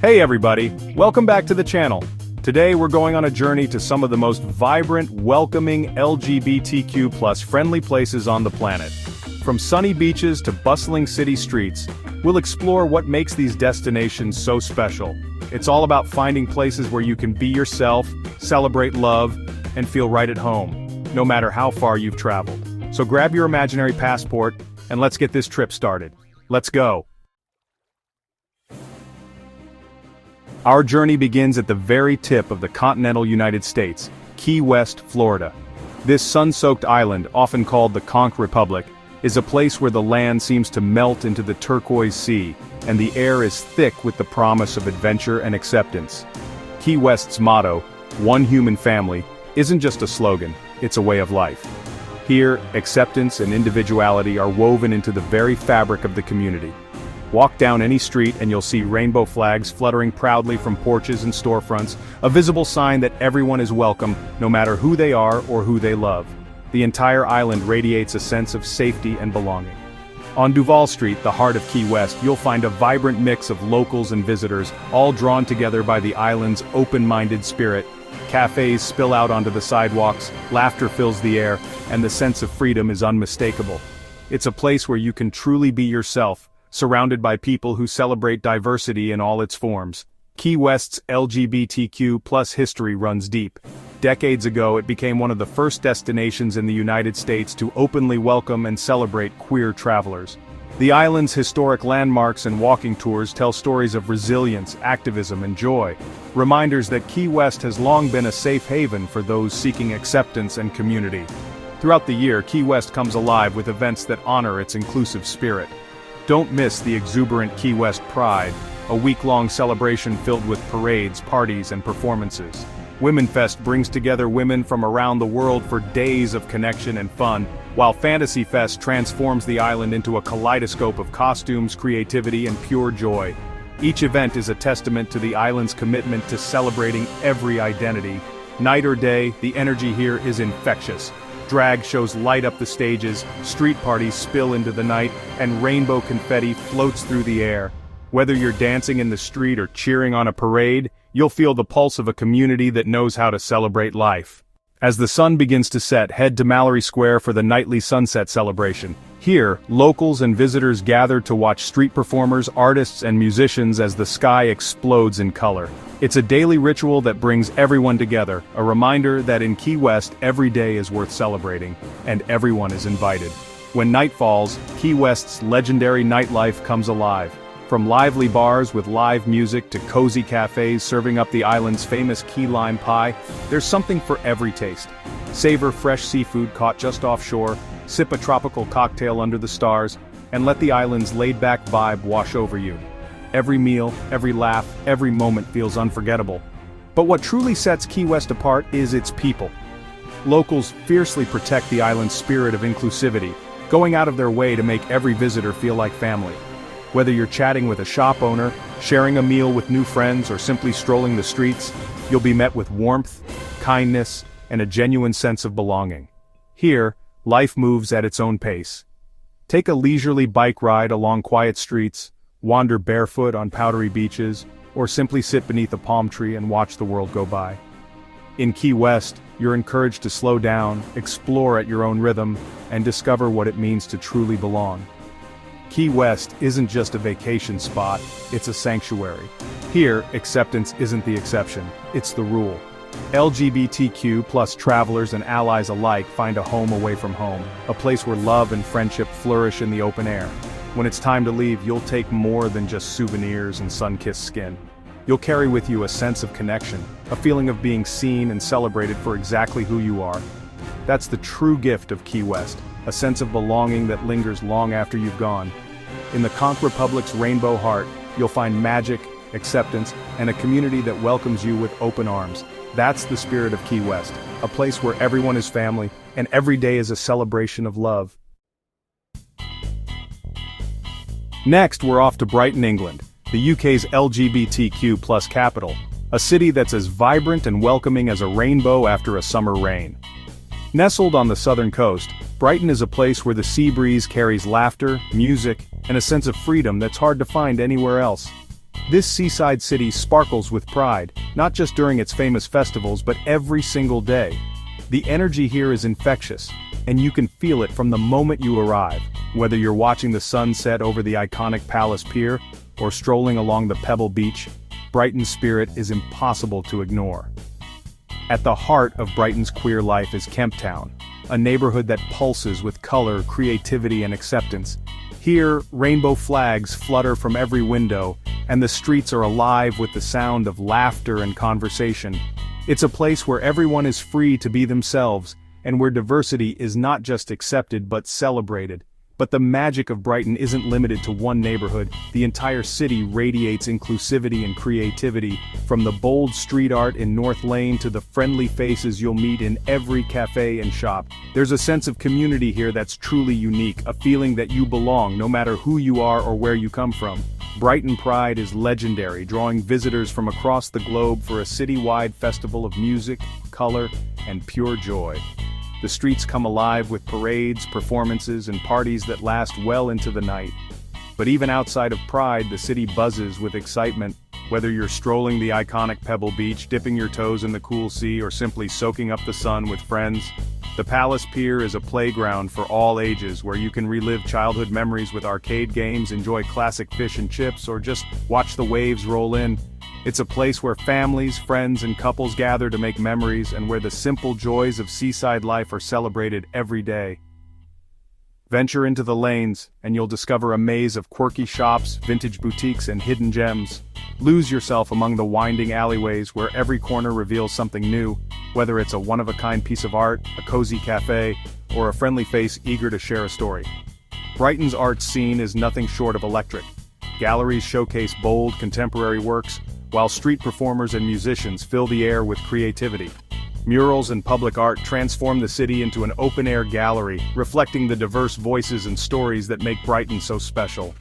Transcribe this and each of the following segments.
Hey everybody, welcome back to the channel. Today we're going on a journey to some of the most vibrant, welcoming LGBTQ+ friendly places on the planet. From sunny beaches to bustling city streets, we'll explore what makes these destinations so special. It's all about finding places where you can be yourself, celebrate love, and feel right at home, no matter how far you've traveled. So grab your imaginary passport, and let's get this trip started. Let's go. Our journey begins at the very tip of the continental United States, Key West, Florida. This sun-soaked island, often called the Conch Republic, is a place where the land seems to melt into the turquoise sea, and the air is thick with the promise of adventure and acceptance. Key West's motto, "One Human Family," isn't just a slogan, it's a way of life. Here, acceptance and individuality are woven into the very fabric of the community. Walk down any street and you'll see rainbow flags fluttering proudly from porches and storefronts, a visible sign that everyone is welcome, no matter who they are or who they love. The entire island radiates a sense of safety and belonging. On Duval Street, the heart of Key West, you'll find a vibrant mix of locals and visitors, all drawn together by the island's open-minded spirit. Cafes spill out onto the sidewalks, laughter fills the air, and the sense of freedom is unmistakable. It's a place where you can truly be yourself, surrounded by people who celebrate diversity in all its forms. Key West's LGBTQ+ history runs deep. Decades ago, it became one of the first destinations in the United States to openly welcome and celebrate queer travelers. The island's historic landmarks and walking tours tell stories of resilience, activism, and joy, reminders that Key West has long been a safe haven for those seeking acceptance and community. Throughout the year, Key West comes alive with events that honor its inclusive spirit. Don't miss the exuberant Key West Pride, a week-long celebration filled with parades, parties, and performances. WomenFest brings together women from around the world for days of connection and fun, while Fantasy Fest transforms the island into a kaleidoscope of costumes, creativity, and pure joy. Each event is a testament to the island's commitment to celebrating every identity. Night or day, the energy here is infectious. Drag shows light up the stages, street parties spill into the night, and rainbow confetti floats through the air. Whether you're dancing in the street or cheering on a parade, you'll feel the pulse of a community that knows how to celebrate life. As the sun begins to set, head to Mallory Square for the nightly sunset celebration. Here, locals and visitors gather to watch street performers, artists, and musicians as the sky explodes in color. It's a daily ritual that brings everyone together, a reminder that in Key West every day is worth celebrating, and everyone is invited. When night falls, Key West's legendary nightlife comes alive. From lively bars with live music to cozy cafes serving up the island's famous key lime pie, there's something for every taste. Savor fresh seafood caught just offshore, sip a tropical cocktail under the stars, and let the island's laid-back vibe wash over you. Every meal, every laugh, every moment feels unforgettable. But what truly sets Key West apart is its people. Locals fiercely protect the island's spirit of inclusivity, going out of their way to make every visitor feel like family. Whether you're chatting with a shop owner, sharing a meal with new friends, or simply strolling the streets, you'll be met with warmth, kindness, and a genuine sense of belonging. Here, life moves at its own pace. Take a leisurely bike ride along quiet streets, wander barefoot on powdery beaches, or simply sit beneath a palm tree and watch the world go by. In Key West, you're encouraged to slow down, explore at your own rhythm, and discover what it means to truly belong. Key West isn't just a vacation spot, it's a sanctuary. Here, acceptance isn't the exception, it's the rule. LGBTQ+ travelers and allies alike find a home away from home, a place where love and friendship flourish in the open air. When it's time to leave, you'll take more than just souvenirs and sun-kissed skin. You'll carry with you a sense of connection, a feeling of being seen and celebrated for exactly who you are. That's the true gift of Key West, a sense of belonging that lingers long after you've gone. In the Conch Republic's rainbow heart, you'll find magic, acceptance, and a community that welcomes you with open arms. That's the spirit of Key West, a place where everyone is family, and every day is a celebration of love. Next, we're off to Brighton, England, the UK's LGBTQ+ capital, a city that's as vibrant and welcoming as a rainbow after a summer rain. Nestled on the southern coast, Brighton is a place where the sea breeze carries laughter, music, and a sense of freedom that's hard to find anywhere else. This seaside city sparkles with pride, not just during its famous festivals but every single day. The energy here is infectious, and you can feel it from the moment you arrive, whether you're watching the sun set over the iconic Palace Pier, or strolling along the Pebble Beach. Brighton's spirit is impossible to ignore. At the heart of Brighton's queer life is Kemptown, a neighborhood that pulses with color, creativity and acceptance. Here, rainbow flags flutter from every window, and the streets are alive with the sound of laughter and conversation. It's a place where everyone is free to be themselves, and where diversity is not just accepted but celebrated. But the magic of Brighton isn't limited to one neighborhood. The entire city radiates inclusivity and creativity, from the bold street art in North Lane to the friendly faces you'll meet in every cafe and shop. There's a sense of community here that's truly unique, a feeling that you belong no matter who you are or where you come from. Brighton Pride is legendary, drawing visitors from across the globe for a citywide festival of music, color, and pure joy. The streets come alive with parades, performances, and parties that last well into the night. But even outside of Pride, the city buzzes with excitement. Whether you're strolling the iconic Pebble Beach, dipping your toes in the cool sea, or simply soaking up the sun with friends, the Palace Pier is a playground for all ages where you can relive childhood memories with arcade games, enjoy classic fish and chips, or just watch the waves roll in. It's a place where families, friends, and couples gather to make memories, and where the simple joys of seaside life are celebrated every day. Venture into the lanes, and you'll discover a maze of quirky shops, vintage boutiques, and hidden gems. Lose yourself among the winding alleyways where every corner reveals something new, whether it's a one-of-a-kind piece of art, a cozy cafe, or a friendly face eager to share a story. Brighton's art scene is nothing short of electric. Galleries showcase bold, contemporary works, while street performers and musicians fill the air with creativity. Murals and public art transform the city into an open-air gallery, reflecting the diverse voices and stories that make Brighton so special.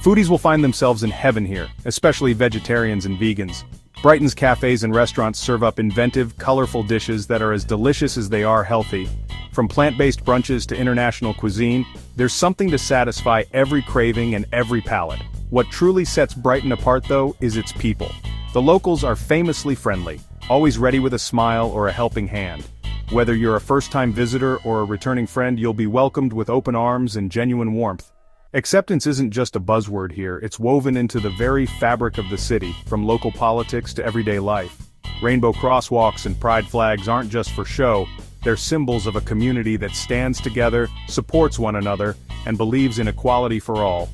Foodies will find themselves in heaven here, especially vegetarians and vegans. Brighton's cafes and restaurants serve up inventive, colorful dishes that are as delicious as they are healthy. From plant-based brunches to international cuisine, there's something to satisfy every craving and every palate. What truly sets Brighton apart, though, is its people. The locals are famously friendly, always ready with a smile or a helping hand. Whether you're a first-time visitor or a returning friend, you'll be welcomed with open arms and genuine warmth. Acceptance isn't just a buzzword here, it's woven into the very fabric of the city, from local politics to everyday life. Rainbow crosswalks and pride flags aren't just for show, they're symbols of a community that stands together, supports one another, and believes in equality for all.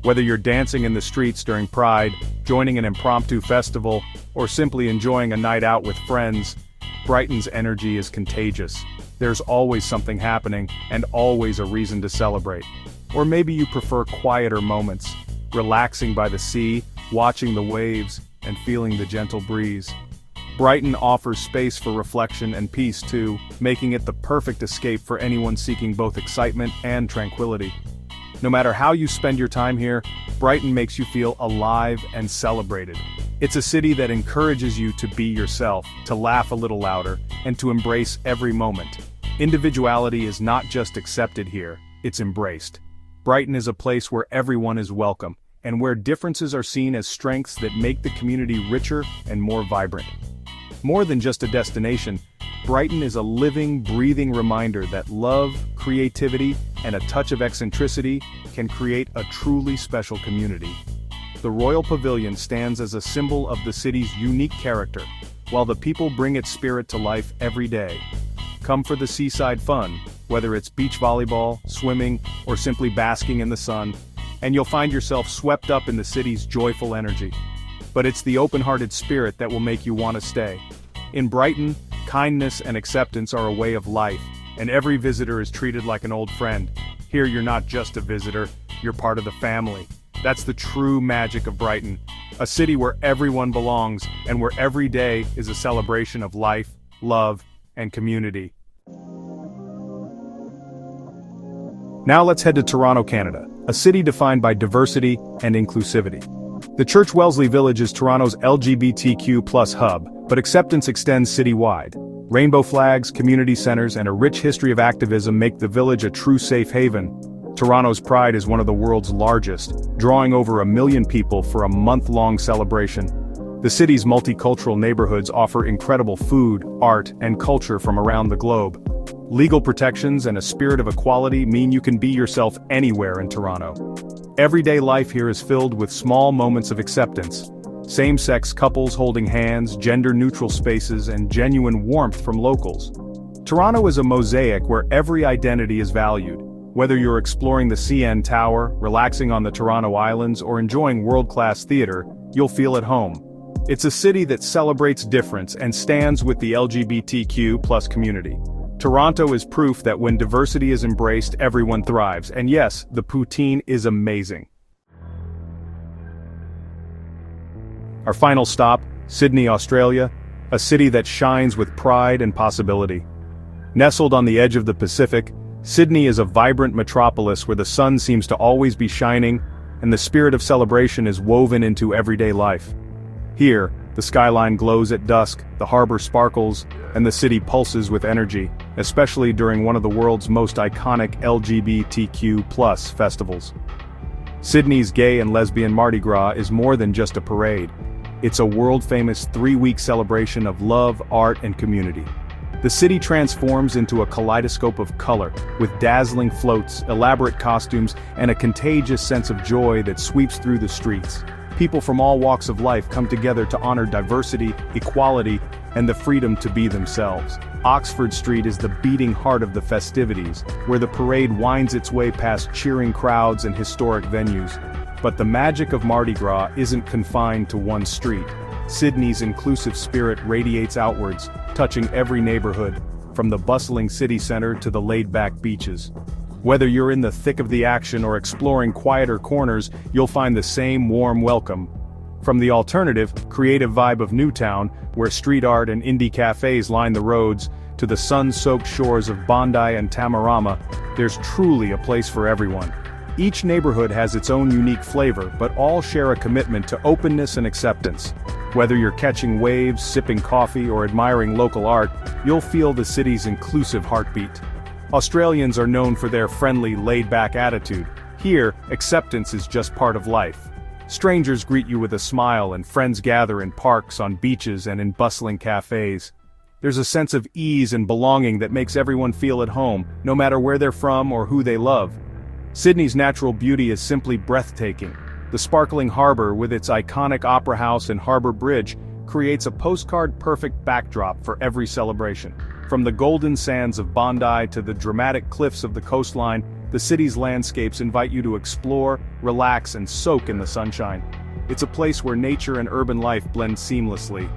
Whether you're dancing in the streets during Pride, joining an impromptu festival, or simply enjoying a night out with friends, Brighton's energy is contagious. There's always something happening, and always a reason to celebrate. Or maybe you prefer quieter moments, relaxing by the sea, watching the waves, and feeling the gentle breeze. Brighton offers space for reflection and peace too, making it the perfect escape for anyone seeking both excitement and tranquility. No matter how you spend your time here, Brighton makes you feel alive and celebrated. It's a city that encourages you to be yourself, to laugh a little louder, and to embrace every moment. Individuality is not just accepted here, it's embraced. Brighton is a place where everyone is welcome, and where differences are seen as strengths that make the community richer and more vibrant. More than just a destination, Brighton is a living, breathing reminder that love, creativity, and a touch of eccentricity can create a truly special community. The Royal Pavilion stands as a symbol of the city's unique character, while the people bring its spirit to life every day. Come for the seaside fun, whether it's beach volleyball, swimming, or simply basking in the sun, and you'll find yourself swept up in the city's joyful energy. But it's the open-hearted spirit that will make you want to stay. In Brighton, kindness and acceptance are a way of life, and every visitor is treated like an old friend. Here you're not just a visitor, you're part of the family. That's the true magic of Brighton, a city where everyone belongs, and where every day is a celebration of life, love, and community. Now let's head to Toronto, Canada, a city defined by diversity and inclusivity. The Church Wellesley Village is Toronto's LGBTQ+ hub, but acceptance extends citywide. Rainbow flags, community centers, and a rich history of activism make the village a true safe haven. Toronto's Pride is one of the world's largest, drawing over 1 million people for a month-long celebration. The city's multicultural neighborhoods offer incredible food, art, and culture from around the globe. Legal protections and a spirit of equality mean you can be yourself anywhere in Toronto. Everyday life here is filled with small moments of acceptance. Same-sex couples holding hands, gender-neutral spaces, and genuine warmth from locals. Toronto is a mosaic where every identity is valued. Whether you're exploring the CN Tower, relaxing on the Toronto Islands, or enjoying world-class theater, you'll feel at home. It's a city that celebrates difference and stands with the LGBTQ+ community. Toronto is proof that when diversity is embraced, everyone thrives, and yes, the poutine is amazing. Our final stop, Sydney, Australia, a city that shines with pride and possibility. Nestled on the edge of the Pacific, Sydney is a vibrant metropolis where the sun seems to always be shining, and the spirit of celebration is woven into everyday life. Here, the skyline glows at dusk, the harbor sparkles, and the city pulses with energy, especially during one of the world's most iconic LGBTQ+ festivals. Sydney's gay and lesbian Mardi Gras is more than just a parade. It's a world-famous 3-week celebration of love, art, and community. The city transforms into a kaleidoscope of color, with dazzling floats, elaborate costumes, and a contagious sense of joy that sweeps through the streets. People from all walks of life come together to honor diversity, equality, and the freedom to be themselves. Oxford Street is the beating heart of the festivities, where the parade winds its way past cheering crowds and historic venues. But the magic of Mardi Gras isn't confined to one street. Sydney's inclusive spirit radiates outwards, touching every neighborhood, from the bustling city center to the laid-back beaches. Whether you're in the thick of the action or exploring quieter corners, you'll find the same warm welcome. From the alternative, creative vibe of Newtown, where street art and indie cafes line the roads, to the sun-soaked shores of Bondi and Tamarama, there's truly a place for everyone. Each neighborhood has its own unique flavor, but all share a commitment to openness and acceptance. Whether you're catching waves, sipping coffee, or admiring local art, you'll feel the city's inclusive heartbeat. Australians are known for their friendly, laid-back attitude. Here, acceptance is just part of life. Strangers greet you with a smile and friends gather in parks, on beaches, and in bustling cafes. There's a sense of ease and belonging that makes everyone feel at home, no matter where they're from or who they love. Sydney's natural beauty is simply breathtaking. The sparkling harbor, with its iconic opera house and harbor bridge, creates a postcard-perfect backdrop for every celebration. From the golden sands of Bondi to the dramatic cliffs of the coastline, the city's landscapes invite you to explore, relax, and soak in the sunshine. It's a place where nature and urban life blend seamlessly.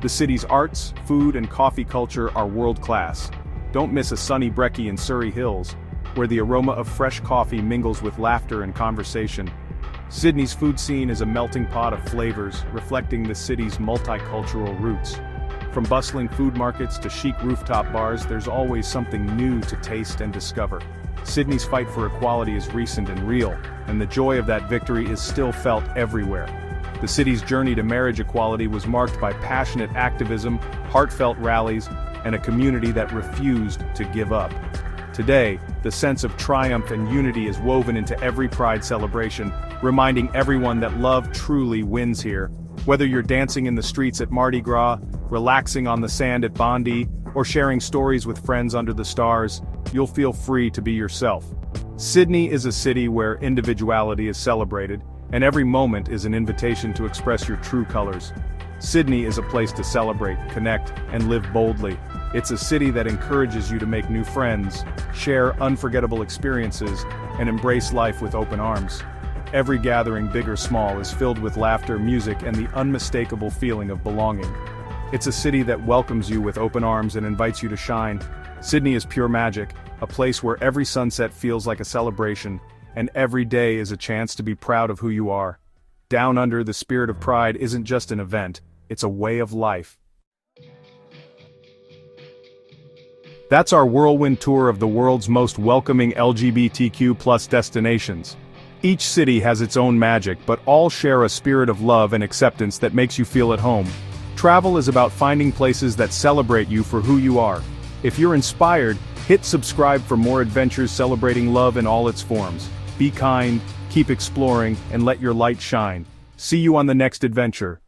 The city's arts, food, and coffee culture are world-class. Don't miss a sunny brekkie in Surrey Hills, where the aroma of fresh coffee mingles with laughter and conversation. Sydney's food scene is a melting pot of flavors, reflecting the city's multicultural roots. From bustling food markets to chic rooftop bars, there's always something new to taste and discover. Sydney's fight for equality is recent and real, and the joy of that victory is still felt everywhere. The city's journey to marriage equality was marked by passionate activism, heartfelt rallies, and a community that refused to give up. Today, the sense of triumph and unity is woven into every Pride celebration, reminding everyone that love truly wins here. Whether you're dancing in the streets at Mardi Gras, relaxing on the sand at Bondi, or sharing stories with friends under the stars, you'll feel free to be yourself. Sydney is a city where individuality is celebrated, and every moment is an invitation to express your true colors. Sydney is a place to celebrate, connect, and live boldly. It's a city that encourages you to make new friends, share unforgettable experiences, and embrace life with open arms. Every gathering, big or small, is filled with laughter, music, and the unmistakable feeling of belonging. It's a city that welcomes you with open arms and invites you to shine. Sydney is pure magic, a place where every sunset feels like a celebration, and every day is a chance to be proud of who you are. Down Under, the spirit of Pride isn't just an event, it's a way of life. That's our whirlwind tour of the world's most welcoming LGBTQ+ destinations. Each city has its own magic, but all share a spirit of love and acceptance that makes you feel at home. Travel is about finding places that celebrate you for who you are. If you're inspired, Hit subscribe for more adventures celebrating love in all its forms. Be kind, keep exploring, and let your light shine. See you on the next adventure.